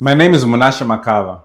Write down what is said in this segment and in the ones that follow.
My name is Munashe Makava.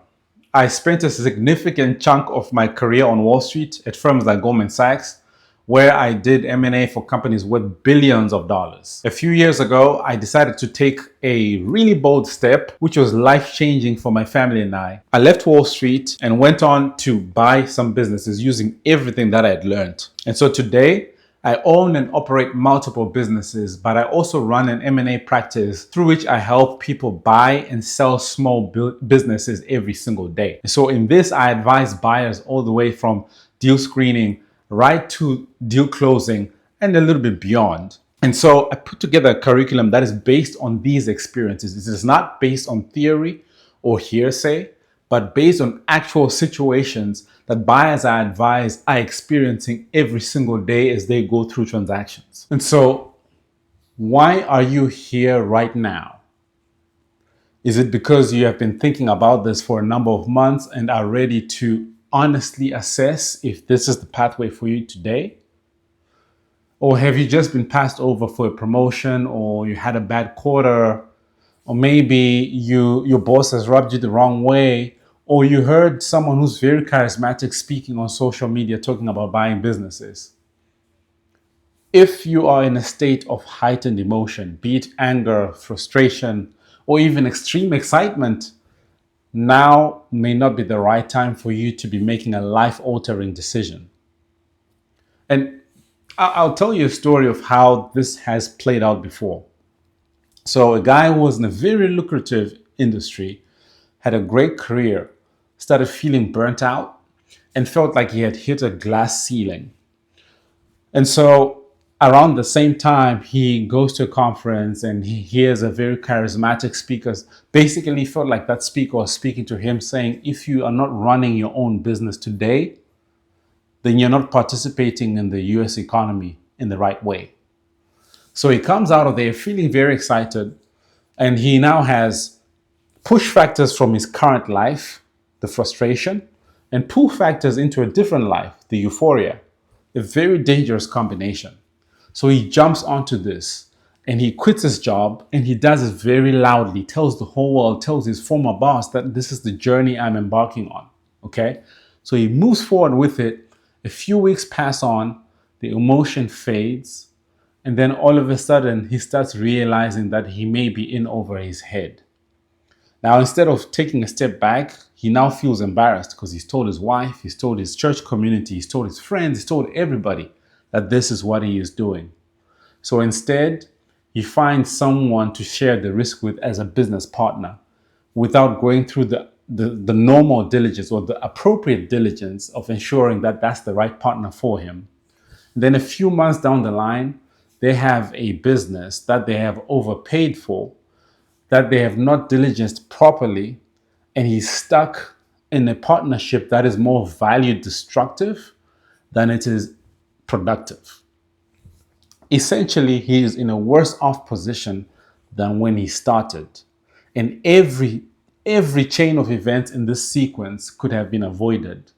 I spent a significant chunk of my career on Wall Street at firms like Goldman Sachs, where I did M&A for companies worth billions of dollars. A few years ago, I decided to take a really bold step, which was life-changing for my family and I. I left Wall Street and went on to buy some businesses using everything that I had learned. And so today, I own and operate multiple businesses, but I also run an M&A practice through which I help people buy and sell small businesses every single day. So in this, I advise buyers all the way from deal screening right to deal closing and a little bit beyond. And so I put together a curriculum that is based on these experiences. It is not based on theory or hearsay, but based on actual situations that buyers I advise are experiencing every single day as they go through transactions. And so, why are you here right now? Is it because you have been thinking about this for a number of months and are ready to honestly assess if this is the pathway for you today? Or have you just been passed over for a promotion, or you had a bad quarter, or maybe your boss has rubbed you the wrong way, or you heard someone who's very charismatic speaking on social media talking about buying businesses? If you are in a state of heightened emotion, be it anger, frustration, or even extreme excitement, now may not be the right time for you to be making a life-altering decision. And I'll tell you a story of how this has played out before. So a guy who was in a very lucrative industry, had a great career, started feeling burnt out and felt like he had hit a glass ceiling. And so around the same time, he goes to a conference and he hears a very charismatic speaker. Basically, he felt like that speaker was speaking to him saying, if you are not running your own business today, then you're not participating in the US economy in the right way. So he comes out of there feeling very excited, and he now has push factors from his current life, the frustration, and pull factors into a different life, the euphoria, a very dangerous combination. So he jumps onto this and he quits his job, and he does it very loudly, tells the whole world, tells his former boss that this is the journey I'm embarking on. Okay. So he moves forward with it. A few weeks pass on, the emotion fades, and then all of a sudden he starts realizing that he may be in over his head. Now, instead of taking a step back, he now feels embarrassed because he's told his wife, he's told his church community, he's told his friends, he's told everybody that this is what he is doing. So instead, he finds someone to share the risk with as a business partner without going through the normal diligence or the appropriate diligence of ensuring that that's the right partner for him. Then a few months down the line, they have a business that they have overpaid for, that they have not diligenced properly, and he's stuck in a partnership that is more value destructive than it is productive. Essentially, he is in a worse off position than when he started. And every chain of events in this sequence could have been avoided.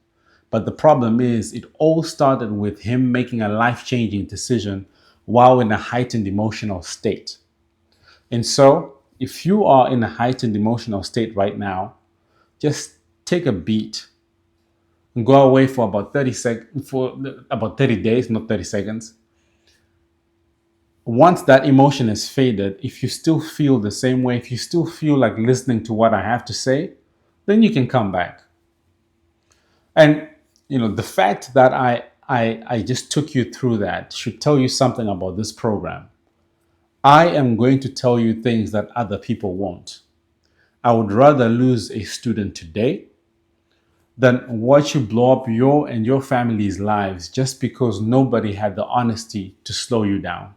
But the problem is, it all started with him making a life-changing decision while in a heightened emotional state. And so, if you are in a heightened emotional state right now, just take a beat and go away for about 30 days, not 30 seconds. Once that emotion is faded, if you still feel the same way, if you still feel like listening to what I have to say, then you can come back. And the fact that I just took you through that should tell you something about this program. I am going to tell you things that other people won't. I would rather lose a student today than watch you blow up your and your family's lives just because nobody had the honesty to slow you down.